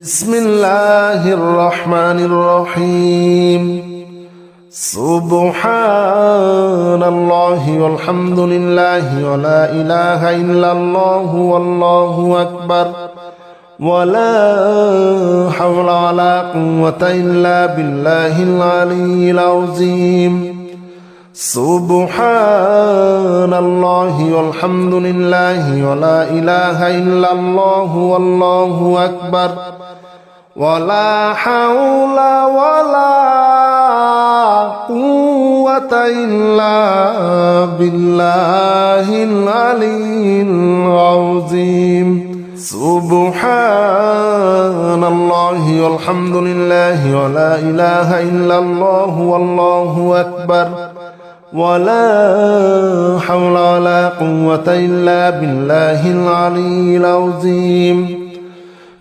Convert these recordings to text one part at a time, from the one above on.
بسم الله الرحمن الرحيم. سبحان الله والحمد لله ولا إله إلا الله والله أكبر ولا حول ولا قوة إلا بالله العلي العظيم. سبحان الله والحمد لله ولا إله إلا الله والله أكبر ولا حول ولا قوة إلا بالله العلي العظيم. سبحان الله والحمد لله ولا إله إلا الله والله أكبر ولا حول ولا قوة إلا بالله العلي العظيم.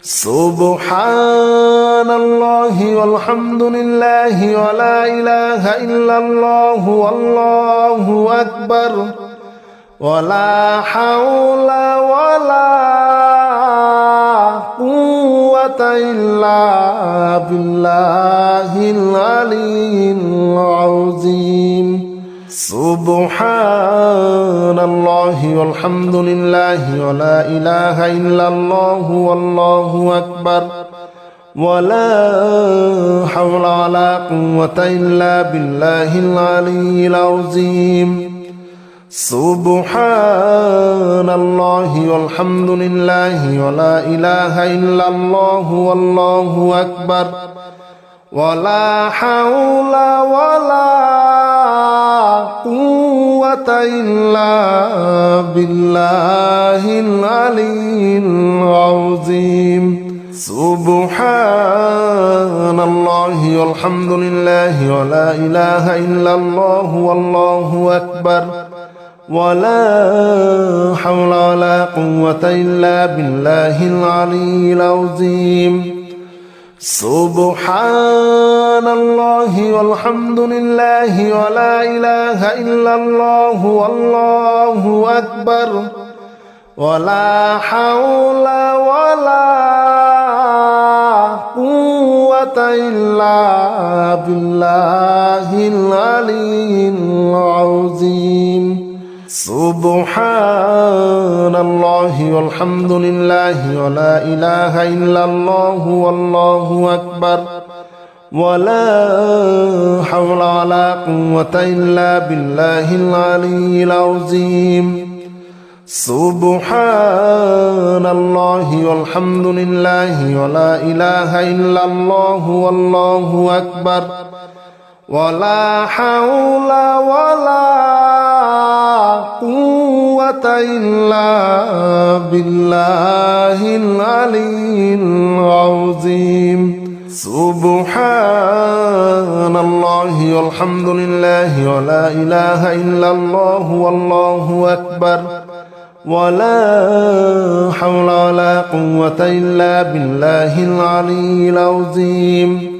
سبحان الله والحمد لله ولا إله إلا الله والله أكبر ولا حول ولا قوة إلا بالله العلي العظيم. سبحان الله والحمد لله ولا إله إلا الله والله أكبر ولا حول ولا قوة إلا بالله العلي العظيم. سبحان الله والحمد لله ولا إله إلا الله والله أكبر ولا حول ولا قوة إلا بالله العلي العظيم. سبحان الله والحمد لله ولا إله إلا الله والله أكبر ولا حول ولا قوة إلا بالله العلي العظيم. سبحان الله والحمد لله ولا إله إلا الله والله أكبر ولا حول ولا قوة إلا بالله العلي العظيم. سبحان الله والحمد لله ولا إله إلا الله والله أكبر ولا حول ولا قوة إلا بالله العلي العظيم. سبحان الله والحمد لله ولا إله إلا الله والله أكبر ولا حول ولا قوة إلا بالله العلي العظيم. سبحان الله والحمد لله ولا إله إلا الله والله أكبر ولا حول ولا قوة إلا بالله العلي العظيم.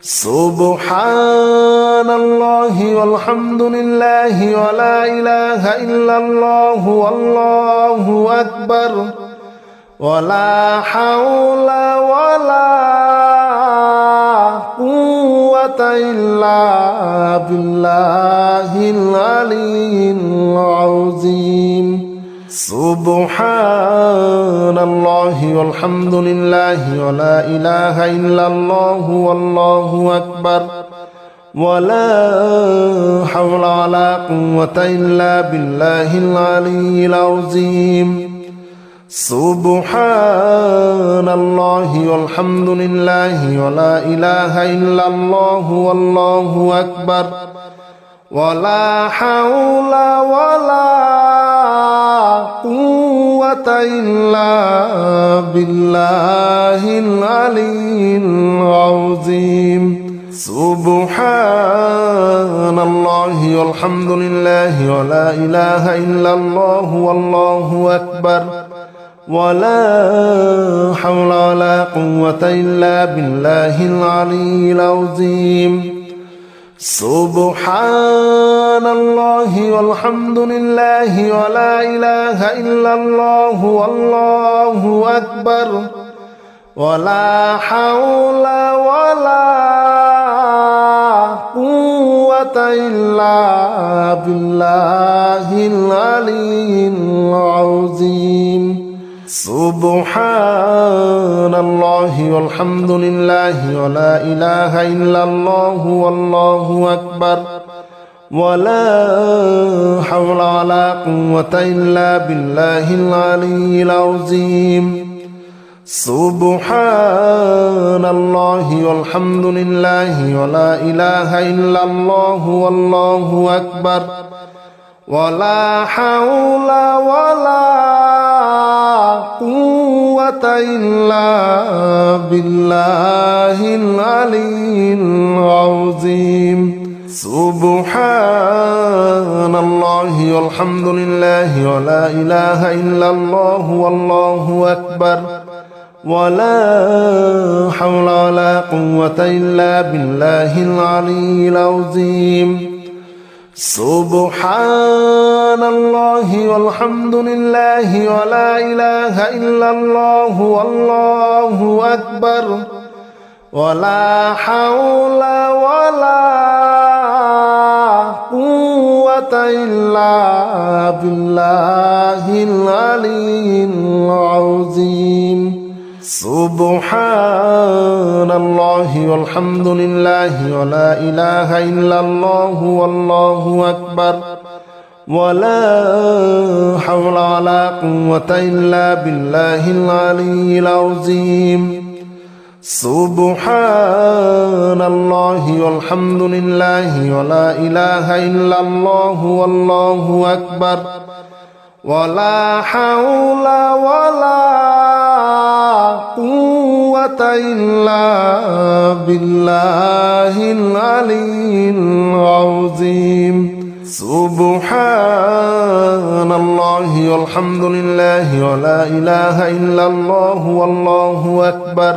سبحان الله والحمد لله ولا إله إلا الله والله أكبر ولا حول ولا قوة إلا بالله العلي العظيم. سبحان الله والحمد لله ولا إله إلا الله والله أكبر ولا حول ولا قوة إلا بالله العلي العظيم. سبحان الله والحمد لله ولا إله إلا الله والله أكبر ولا حول ولا قوة إلا بالله العلي العظيم. سبحان الله والحمد لله ولا إله إلا الله والله أكبر ولا حول ولا قوة إلا بالله العلي العظيم. سبحان الله والحمد لله ولا إله إلا الله والله أكبر ولا حول ولا قوة إلا بالله العلي العظيم سبحان الله والحمد لله ولا إله إلا الله والله أكبر ولا حول ولا قوة إلا بالله العلي العظيم سبحان الله والحمد لله ولا إله إلا الله والله أكبر ولا حول ولا قوة إلا بالله العلي العظيم سبحان الله والحمد لله ولا إله إلا الله والله أكبر ولا حول ولا قوة إلا بالله العلي العظيم سبحان الله والحمد لله ولا إله إلا الله والله أكبر ولا حول ولا قوة إلا بالله العلي العظيم سبحان الله والحمد لله ولا إله إلا الله والله أكبر ولا حول ولا قوة إلا بالله العلي العظيم سبحان الله والحمد لله ولا إله إلا الله والله أكبر ولا حول ولا قوة إلا بالله العلي العظيم سبحان الله والحمد لله ولا إله إلا الله والله أكبر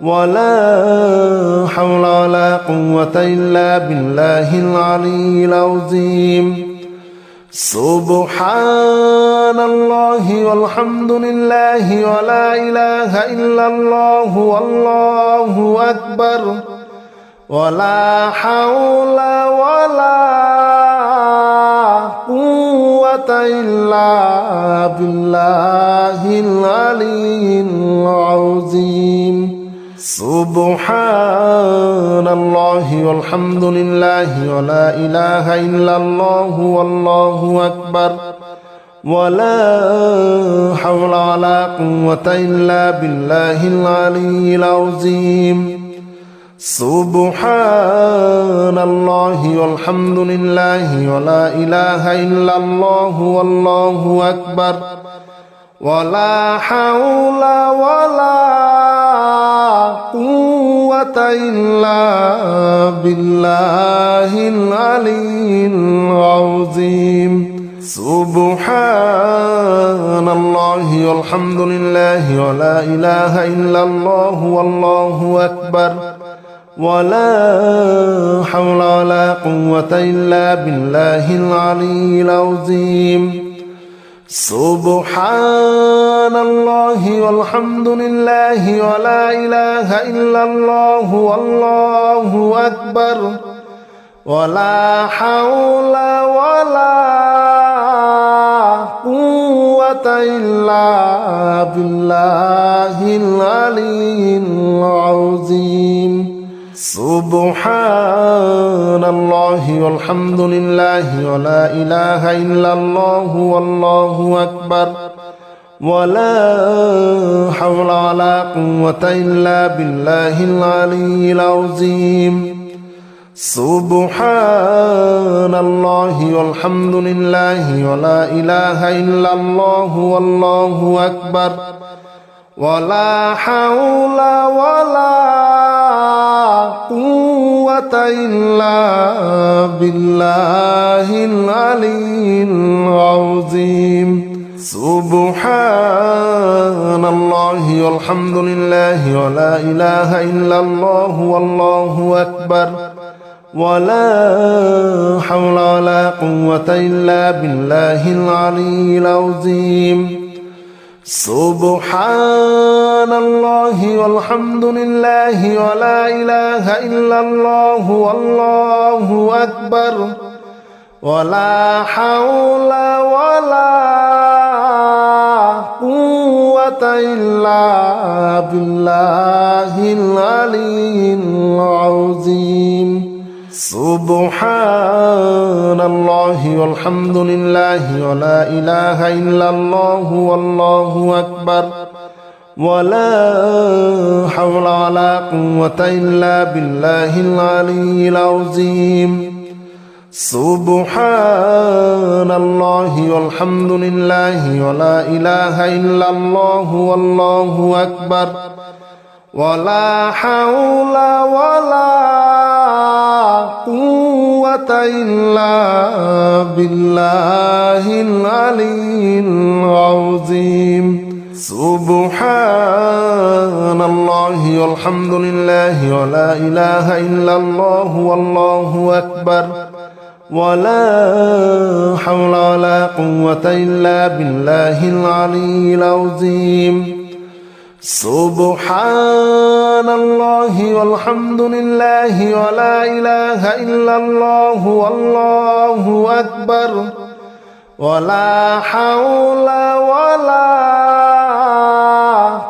ولا حول ولا قوة إلا بالله العلي العظيم سبحان الله والحمد لله ولا إله إلا الله والله أكبر ولا حول ولا قوة إلا بالله العلي العظيم سبحان الله والحمد لله ولا إله إلا الله والله أكبر ولا حول ولا قوة إلا بالله العلي العظيم سبحان الله والحمد لله ولا إله إلا الله والله أكبر ولا حول ولا قوة إلا بالله العلي العظيم سبحان الله والحمد لله ولا إله إلا الله والله أكبر ولا حول ولا قوة إلا بالله العلي العظيم سبحان الله والحمد لله ولا إله إلا الله والله أكبر ولا حول ولا قوة إلا بالله العلي العظيم سبحان الله والحمد لله ولا إله إلا الله والله أكبر ولا حول ولا قوة إلا بالله العلي العظيم سبحان الله والحمد لله ولا إله إلا الله والله أكبر ولا حول ولا قوة إلا بالله العلي العظيم سبحان الله والحمد لله ولا إله إلا الله والله أكبر ولا حول ولا قوة إلا بالله العلي العظيم سبحان الله والحمد لله ولا إله إلا الله والله أكبر ولا حول ولا قوة إلا بالله العلي العظيم سبحان الله والحمد لله ولا إله إلا الله والله أكبر ولا حول ولا قوة إلا بالله العلي العظيم سبحان الله والحمد لله ولا إله إلا الله والله أكبر ولا حول ولا قوة إلا بالله العلي العظيم سبحان الله والحمد لله ولا إله إلا الله والله أكبر ولا حول ولا قوة إلا بالله العلي العظيم سبحان الله والحمد لله ولا إله إلا الله والله أكبر ولا حول ولا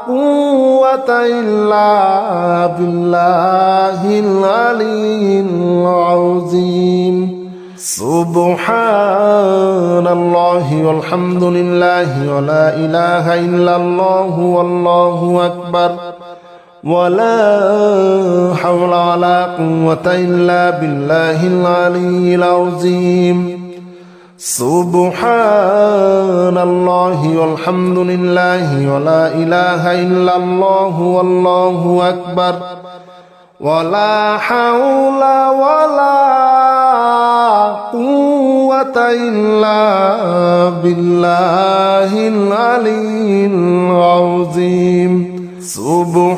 قوة إلا بالله العلي العظيم سبحان الله والحمد لله ولا إله إلا الله والله أكبر ولا حول ولا قوة إلا بالله العلي العظيم سبحان الله والحمد لله ولا إله إلا الله والله أكبر ولا حول ولا قوة إلا بالله العلي العظيم سبحان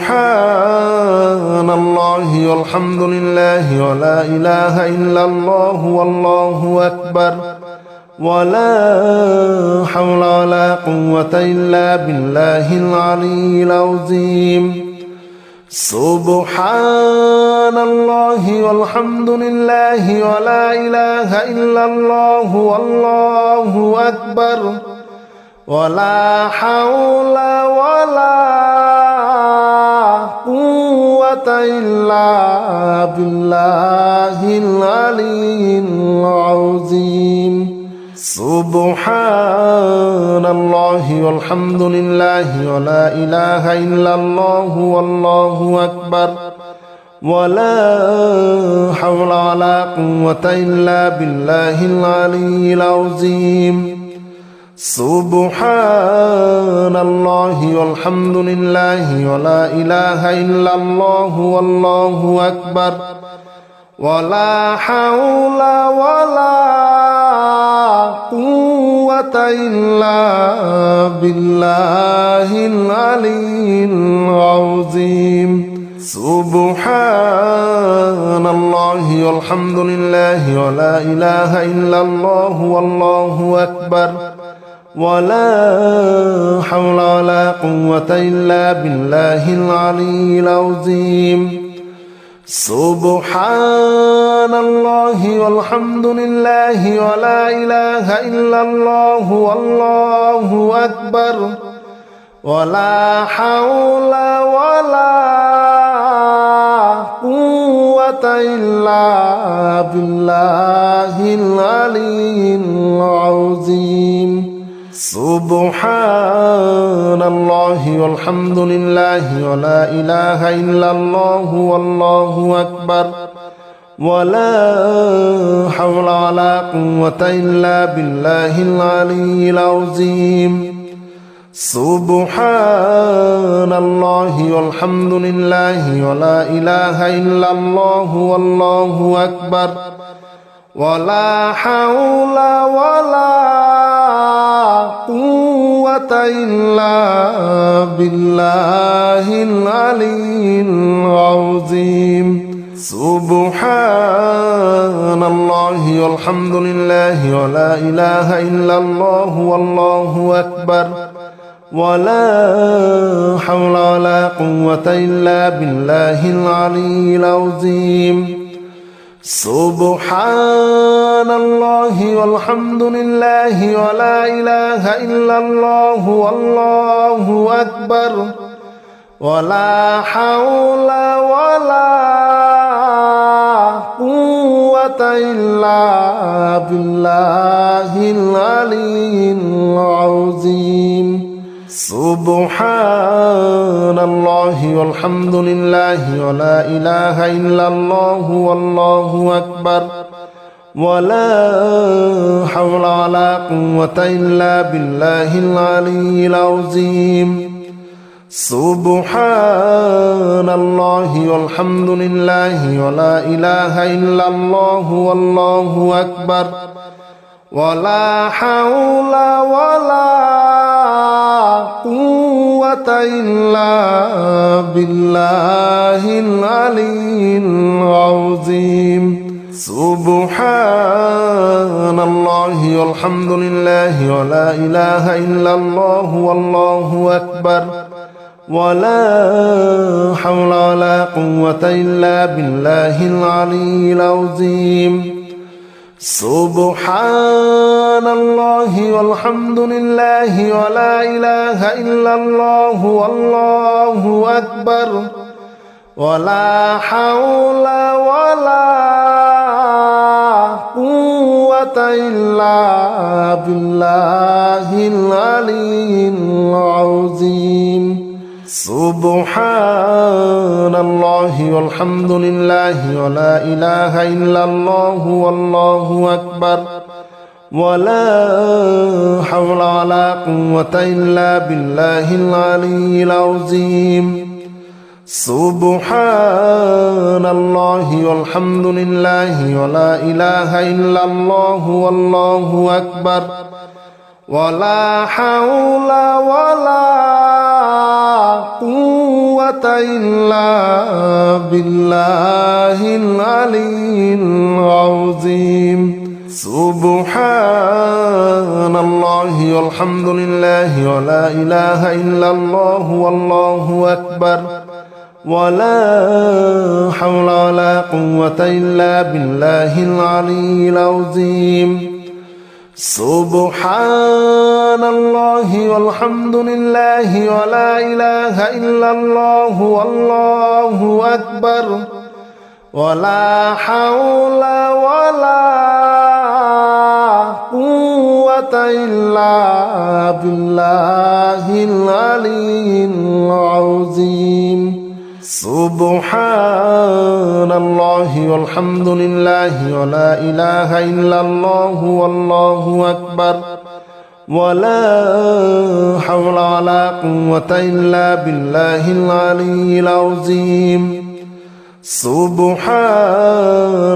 الله والحمد لله ولا إله إلا الله والله أكبر ولا حول ولا قوة إلا بالله العلي العظيم سبحان الله والحمد لله ولا إله إلا الله والله أكبر ولا حول ولا قوة إلا بالله العلي العظيم سبحان الله والحمد لله ولا إله إلا الله والله أكبر ولا حول ولا قوة إلا بالله العلي العظيم سبحان الله والحمد لله ولا إله إلا الله والله أكبر ولا حول ولا قوة إلا بالله العلي العظيم سبحان الله والحمد لله ولا إله إلا الله والله أكبر ولا حول ولا قوة إلا بالله العلي العظيم سبحان الله والحمد لله ولا إله إلا الله والله أكبر ولا حول ولا قوة إلا بالله العلي العظيم سبحان الله والحمد لله ولا إله إلا الله والله أكبر ولا حول ولا قوة إلا بالله العلي العظيم سبحان الله والحمد لله ولا إله إلا الله والله أكبر ولا حول ولا قوة إلا بالله العلي العظيم سبحان الله والحمد لله ولا إله إلا الله والله أكبر ولا حول ولا قوة إلا بالله العلي العظيم سبحان الله والحمد لله ولا إله إلا الله والله أكبر ولا حول ولا قوة إلا بالله العلي العظيم سبحان الله والحمد لله ولا إله إلا الله والله أكبر ولا حول ولا قوة إلا بالله العلي العظيم سبحان الله والحمد لله ولا إله إلا الله والله أكبر ولا حول ولا قوة إلا بالله العلي العظيم سبحان الله والحمد لله ولا إله إلا الله والله أكبر ولا حول ولا قوة إلا بالله العلي العظيم سبحان الله والحمد لله ولا إله إلا الله والله أكبر ولا حول ولا قوة إلا بالله العلي العظيم سبحان الله والحمد لله ولا إله إلا الله والله أكبر ولا حول ولا قوة إلا بالله العلي العظيم سبحان الله والحمد لله ولا إله إلا الله والله أكبر ولا حول ولا قوة إلا بالله العلي العظيم سبحان الله والحمد لله ولا إله إلا الله والله أكبر ولا حول ولا قوة إلا بالله العلي العظيم سبحان الله والحمد لله ولا إله إلا الله والله أكبر ولا حول ولا قوة إلا بالله العلي العظيم سبحان الله والحمد لله ولا إله إلا الله والله أكبر ولا حول ولا قوة إلا بالله العلي العظيم سبحان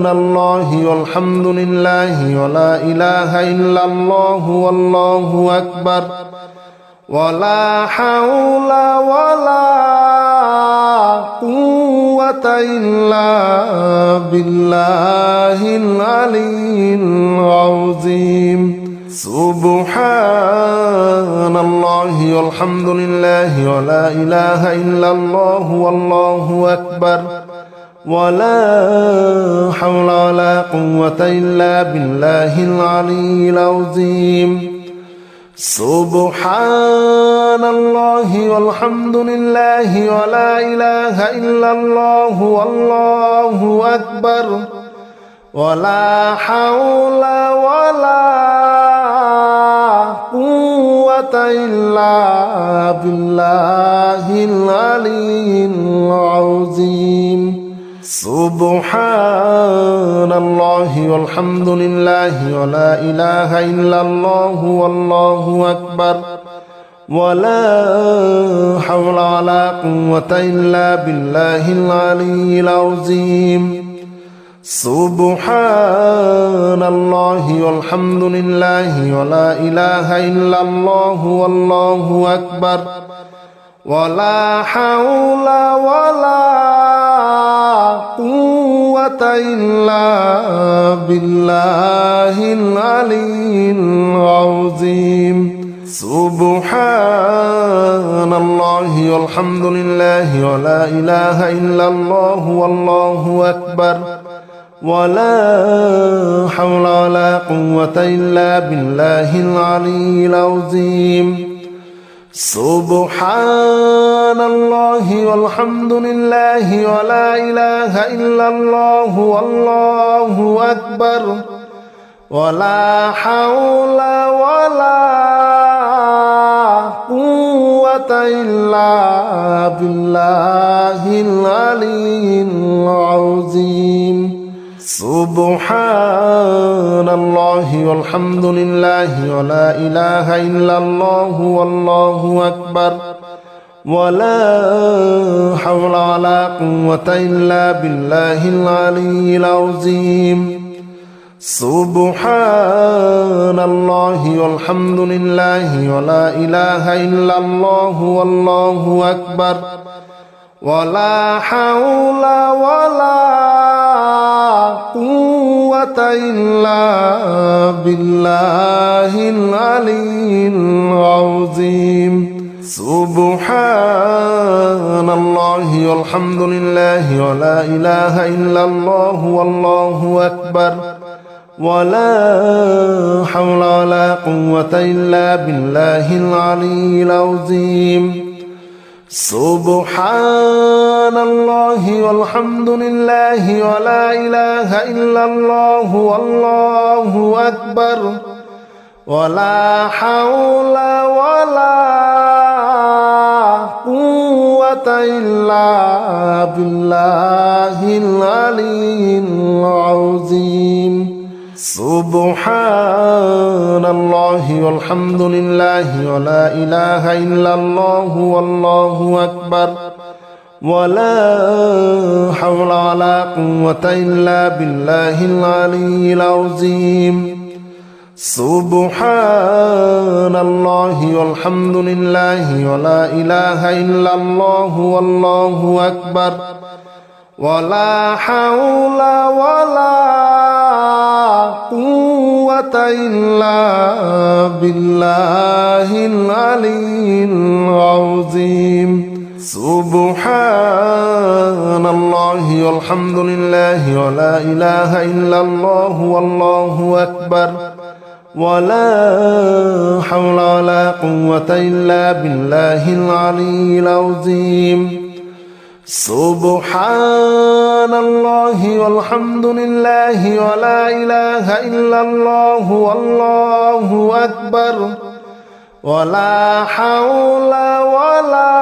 الله والحمد لله ولا إله إلا الله والله أكبر ولا حول ولا قوة إلا بالله العلي العظيم سبحان الله والحمد لله ولا إله إلا الله والله أكبر ولا حول ولا قوة إلا بالله العلي العظيم سبحان الله والحمد لله ولا إله إلا الله والله أكبر ولا حول ولا قوة إلا بالله العلي العظيم سبحان الله والحمد لله ولا إله إلا الله والله أكبر ولا حول ولا قوة إلا بالله العلي العظيم سبحان الله والحمد لله ولا إله إلا الله والله أكبر ولا حول ولا قوة إلا بالله العلي العظيم سبحان الله والحمد لله ولا إله إلا الله والله أكبر ولا حول ولا قوة إلا بالله العلي العظيم سبحان الله والحمد لله ولا إله إلا الله والله أكبر ولا حول ولا قوة إلا بالله العلي العظيم سبحان الله والحمد لله ولا إله إلا الله والله أكبر ولا حول ولا قوة إلا بالله العلي العظيم سبحان الله والحمد لله ولا إله إلا الله والله أكبر ولا حول ولا قوة إلا بالله العلي العظيم سبحان الله والحمد لله ولا إله إلا الله والله أكبر ولا حول ولا قوة إلا بالله العلي العظيم سبحان الله والحمد لله ولا إله إلا الله والله أكبر ولا حول ولا قوة إلا بالله العلي العظيم سبحان الله والحمد لله ولا إله إلا الله والله أكبر ولا حول ولا قوة إلا بالله العلي العظيم سبحان الله والحمد لله ولا إله إلا الله والله أكبر ولا حول ولا قوة إلا بالله العلي العظيم سبحان الله والحمد لله ولا إله إلا الله والله أكبر ولا حول ولا قوة إلا بالله العلي العظيم سبحان الله والحمد لله ولا إله إلا الله والله أكبر ولا حول ولا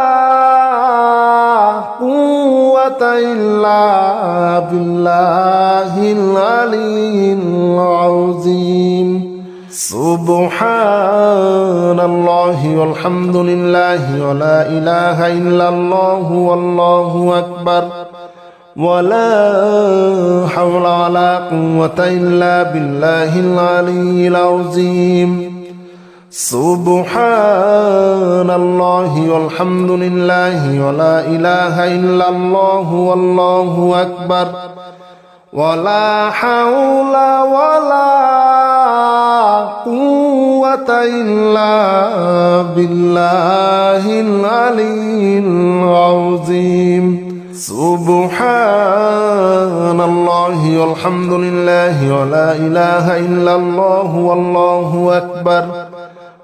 قوة إلا بالله العلي العظيم سبحان الله والحمد لله ولا إله إلا الله والله أكبر ولا حول ولا قوة إلا بالله العلي العظيم سبحان الله والحمد لله ولا إله إلا الله والله أكبر ولا حول ولا قوة إلا بالله العلي العظيم سبحان الله والحمد لله ولا إله إلا الله والله أكبر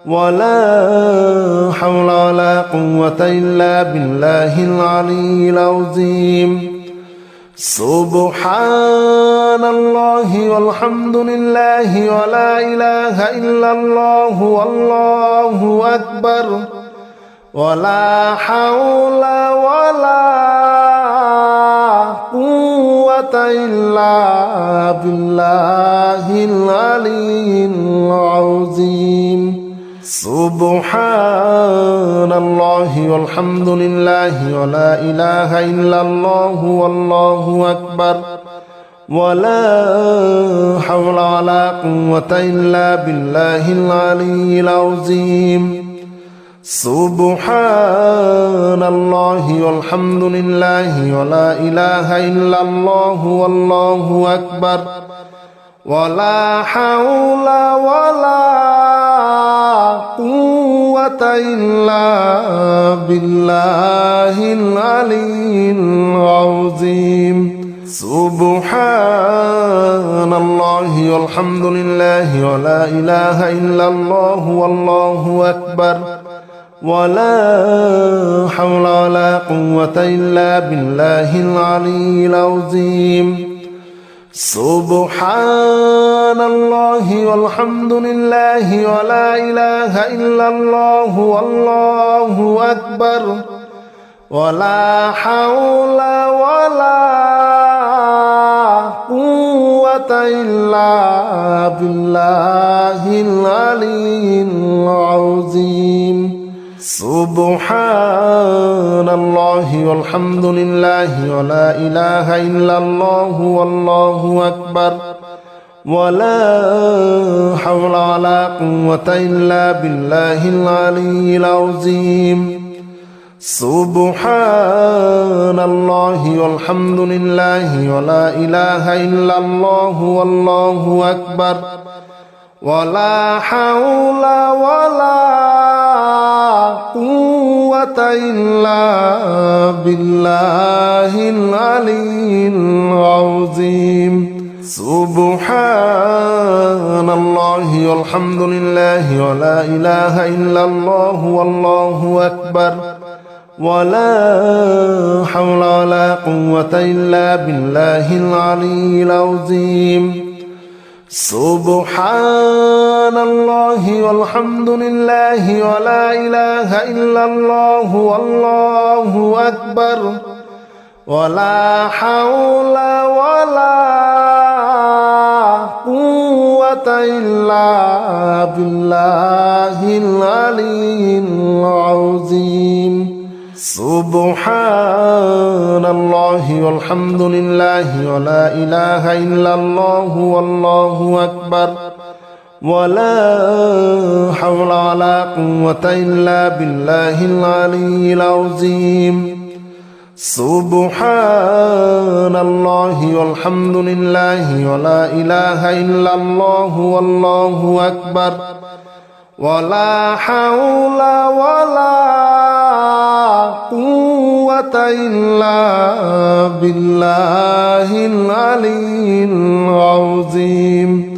ولا حول ولا قوة إلا بالله العلي العظيم سبحان الله والحمد لله ولا إله إلا الله والله أكبر ولا حول ولا قوة إلا بالله العلي العظيم سبحان الله والحمد لله ولا إله إلا الله والله أكبر ولا حول ولا قوة إلا بالله العلي العظيم سبحان الله والحمد لله ولا إله إلا الله والله أكبر ولا حول ولا قوة إلا بالله العلي العظيم سبحان الله والحمد لله ولا إله إلا الله والله أكبر ولا حول ولا قوة إلا بالله العلي العظيم سبحان الله والحمد لله ولا إله إلا الله والله أكبر ولا حول ولا قوة إلا بالله العلي العظيم سبحان الله والحمد لله ولا إله إلا الله والله أكبر ولا حول ولا قوة إلا بالله العلي العظيم سبحان الله والحمد لله ولا إله إلا الله والله أكبر ولا حول ولا قوة إلا بالله العلي العظيم سبحان الله والحمد لله ولا إله إلا الله والله أكبر ولا حول ولا قوة إلا بالله العلي العظيم سبحان الله والحمد لله ولا إله إلا الله والله أكبر ولا حول ولا قوة إلا بالله العلي العظيم سبحان الله والحمد لله ولا إله إلا الله والله أكبر ولا حول ولا قوة إلا بالله العلي العظيم سبحان الله والحمد لله ولا إله إلا الله والله أكبر ولا حول ولا قوة إلا بالله العلي العظيم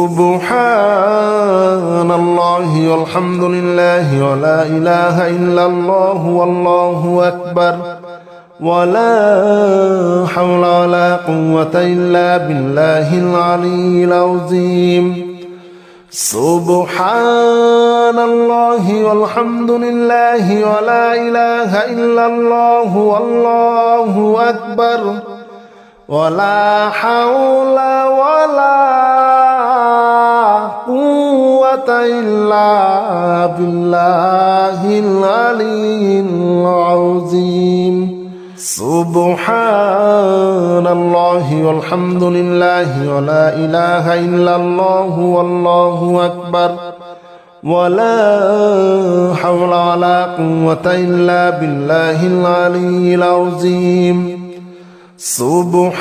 سبحان الله والحمد لله ولا إله إلا الله والله أكبر ولا حول ولا قوة إلا بالله العلي العظيم سبحان الله والحمد لله ولا إله إلا الله والله أكبر ولا حول ولا قوة إلا بالله العلي العظيم سبحان الله والحمد لله ولا إله إلا الله والله أكبر ولا حول ولا قوة إلا بالله العلي العظيم سبحان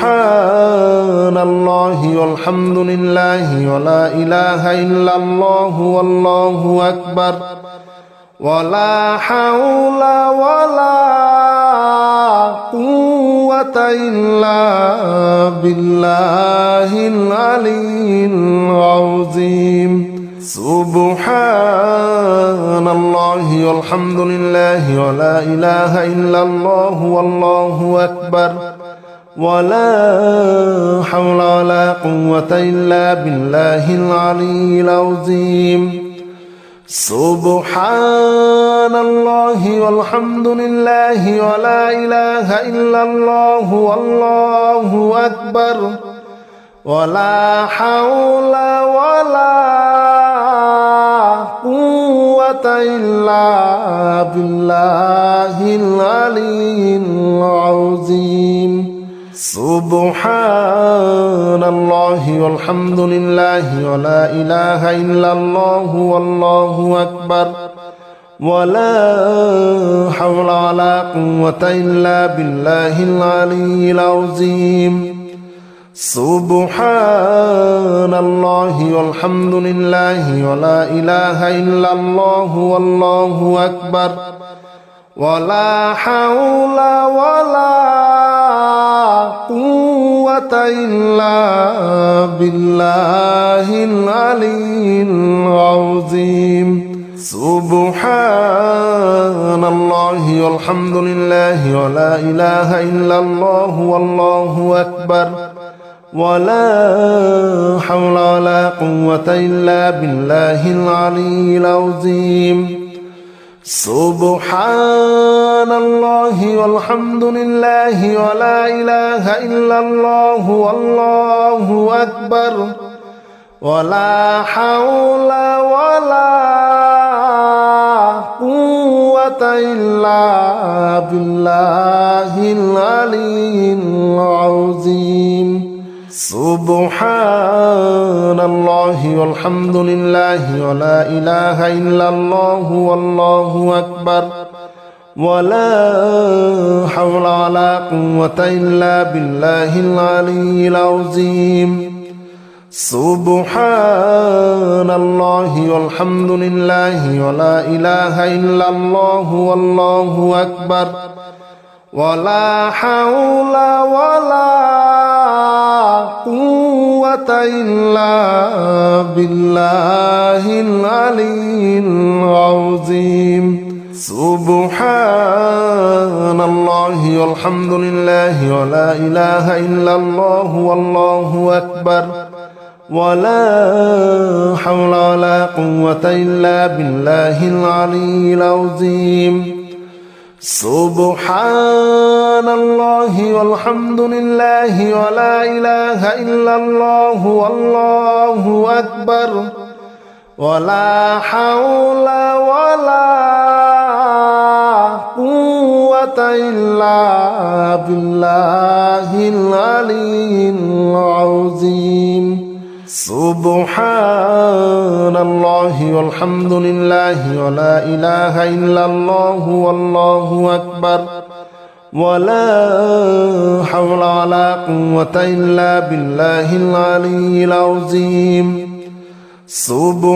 الله والحمد لله ولا إله إلا الله والله أكبر ولا حول ولا قوة إلا بالله العلي العظيم سبحان الله والحمد لله ولا إله إلا الله والله أكبر ولا حول ولا قوة إلا بالله العلي العظيم سبحان الله والحمد لله ولا إله إلا الله والله أكبر ولا حول ولا قوة إلا بالله العلي العظيم سبحان الله والحمد لله ولا إله إلا الله والله أكبر ولا حول ولا قوة إلا بالله العلي العظيم سبحان الله والحمد لله ولا إله إلا الله والله أكبر ولا حول ولا قوة إلا بالله العلي العظيم سبحان الله والحمد لله ولا إله إلا الله والله أكبر ولا حول ولا قوة إلا بالله العلي العظيم سبحان الله والحمد لله ولا إله إلا الله والله أكبر ولا حول ولا قوة إلا بالله العلي العظيم سبحان الله والحمد لله ولا إله إلا الله والله أكبر ولا حول ولا قوة إلا بالله العلي العظيم سبحان الله والحمد لله ولا إله إلا الله والله أكبر ولا حول ولا قوة إلا بالله العلي العظيم سبحان الله والحمد لله ولا إله إلا الله والله أكبر ولا حول ولا قوة إلا بالله العلي العظيم سبحان الله والحمد لله ولا إله إلا الله والله أكبر ولا حول ولا قوة إلا بالله العلي العظيم سبحان الله والحمد لله ولا إله إلا الله والله أكبر ولا حول ولا قوة إلا بالله العلي العظيم سبحان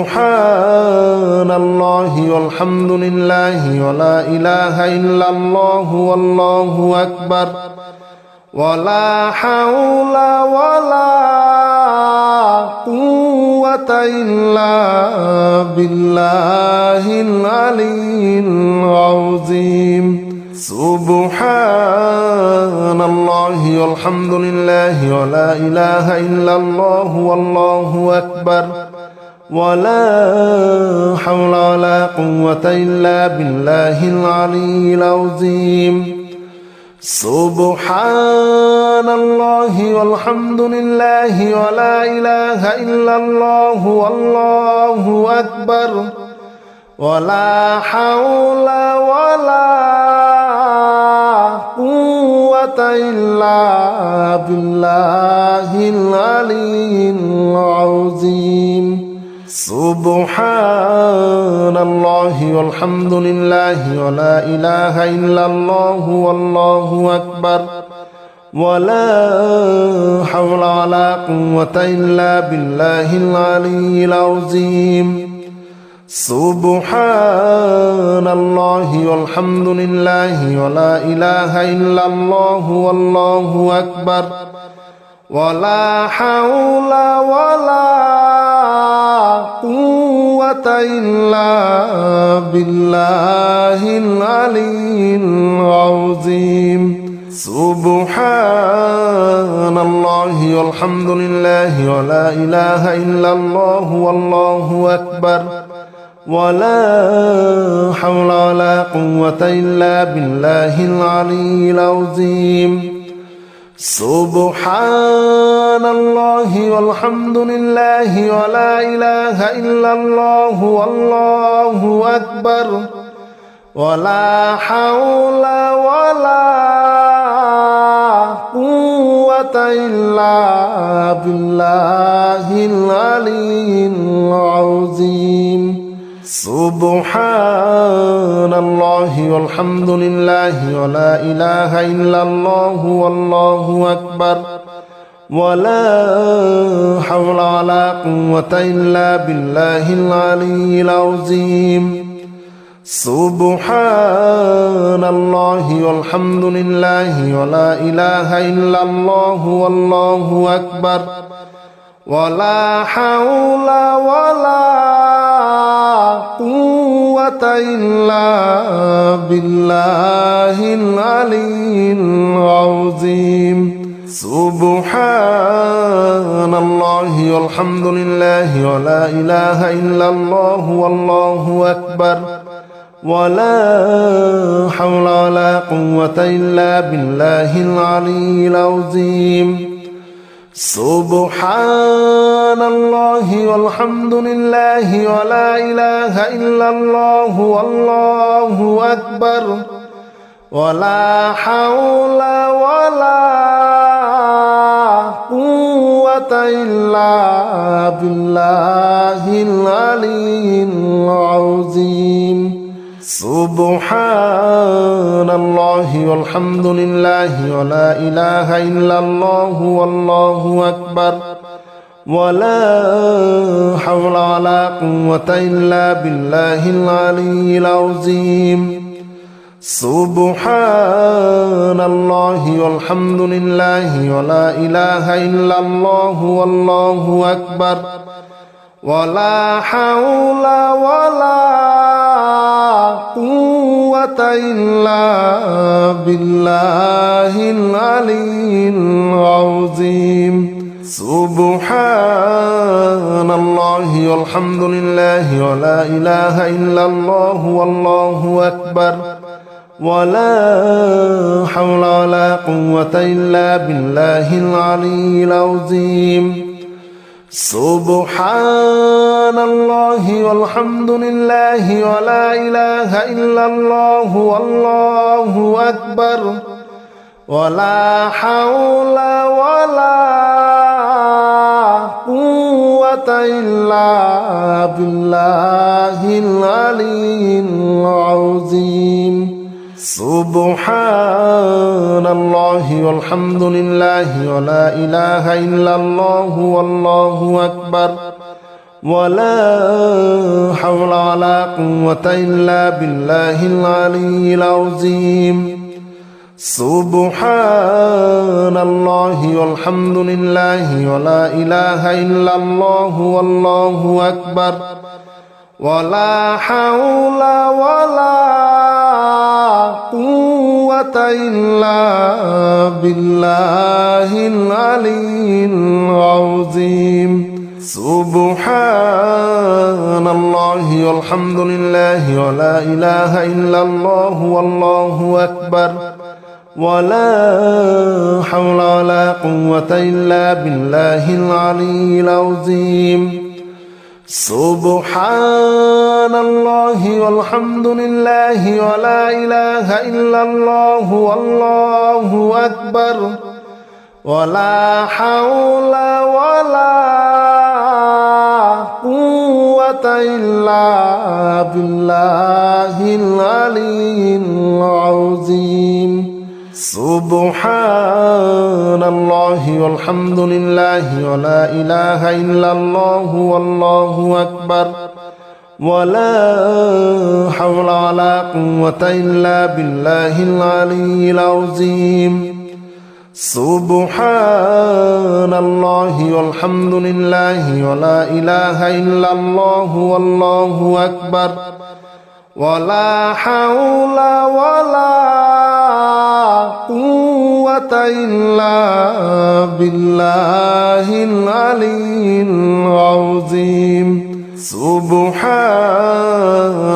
الله والحمد لله ولا إله إلا الله والله أكبر ولا حول ولا قوة إلا بالله العلي العظيم سبحان الله والحمد لله ولا إله إلا الله والله أكبر ولا حول ولا قوة إلا بالله العلي العظيم سبحان الله والحمد لله ولا إله إلا الله والله أكبر ولا حول ولا قوة إلا بالله العلي العظيم سبحان الله والحمد لله ولا إله إلا الله والله أكبر ولا حول ولا قوة إلا بالله العلي العظيم سبحان الله والحمد لله ولا إله إلا الله والله أكبر ولا حول ولا قوة إلا بالله العلي العظيم سبحان الله والحمد لله ولا إله إلا الله والله أكبر ولا حول ولا قوة إلا بالله العلي العظيم سبحان الله والحمد لله ولا إله إلا الله والله أكبر ولا حول ولا قوة إلا بالله العلي العظيم سبحان الله والحمد لله ولا إله إلا الله والله أكبر ولا حول ولا قوة إلا بالله العلي العظيم سبحان الله والحمد لله ولا إله إلا الله والله أكبر ولا حول ولا قوة إلا بالله العلي العظيم سبحان الله والحمد لله ولا إله إلا الله والله أكبر ولا حول ولا قوة إلا بالله العلي العظيم سبحان الله والحمد لله ولا إله إلا الله والله أكبر ولا حول ولا قوة إلا بالله العلي العظيم سبحان الله والحمد لله ولا إله إلا الله والله أكبر ولا حول ولا قوة إلا بالله العلي العظيم سبحان الله والحمد لله ولا إله إلا الله والله أكبر ولا حول ولا قوة إلا بالله العلي العظيم سبحان الله والحمد لله ولا إله إلا الله والله أكبر ولا حول ولا قوة إلا بالله العلي العظيم سبحان الله والحمد لله ولا إله إلا الله والله أكبر ولا حول ولا قوة إلا بالله العلي العظيم سبحان الله والحمد لله ولا إله إلا الله والله أكبر ولا حول ولا قوة إلا بالله العلي العظيم سبحان الله والحمد لله ولا إله إلا الله والله أكبر ولا حول ولا قوة إلا بالله العلي العظيم سبحان الله والحمد لله ولا إله إلا الله والله أكبر ولا حول ولا قوة إلا بالله العلي العظيم سبحان الله والحمد لله ولا إله إلا الله والله أكبر ولا حول ولا قوة إلا بالله العلي العظيم سبحان الله والحمد لله ولا إله إلا الله والله أكبر ولا حول ولا قوة إلا بالله العلي العظيم سبحان الله والحمد لله ولا إله إلا الله والله أكبر ولا حول ولا قوة إلا بالله العلي العظيم سبحان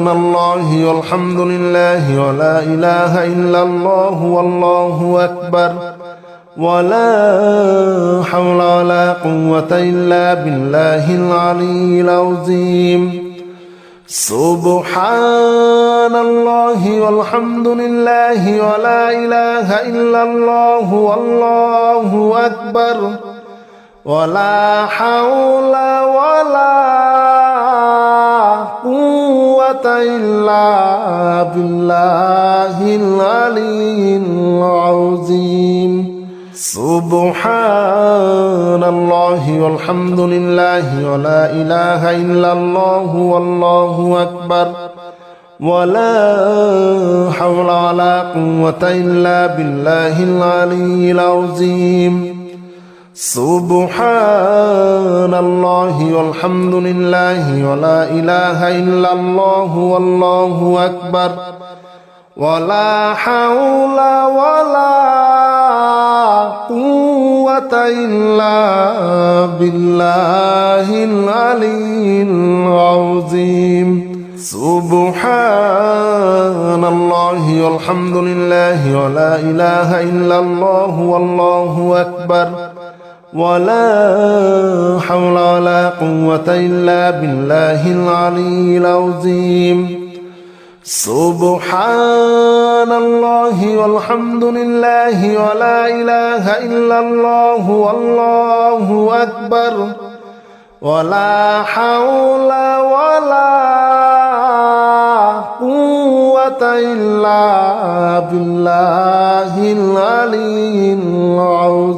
الله والحمد لله ولا إله إلا الله والله أكبر ولا حول ولا قوة إلا بالله العلي العظيم سبحان الله والحمد لله ولا إله إلا الله والله أكبر ولا حول ولا قوة إلا بالله العلي العظيم سبحان الله والحمد لله ولا إله إلا الله والله أكبر ولا حول ولا قوة إلا بالله العلي العظيم سبحان الله والحمد لله ولا إله إلا الله والله أكبر ولا حول ولا قوة إلا بالله العلي العظيم سبحان الله والحمد لله ولا إله إلا الله والله أكبر ولا حول ولا قوة إلا بالله العلي العظيم سبحان الله والحمد لله ولا إله إلا الله والله أكبر ولا حول ولا قوة إلا بالله العلي العظيم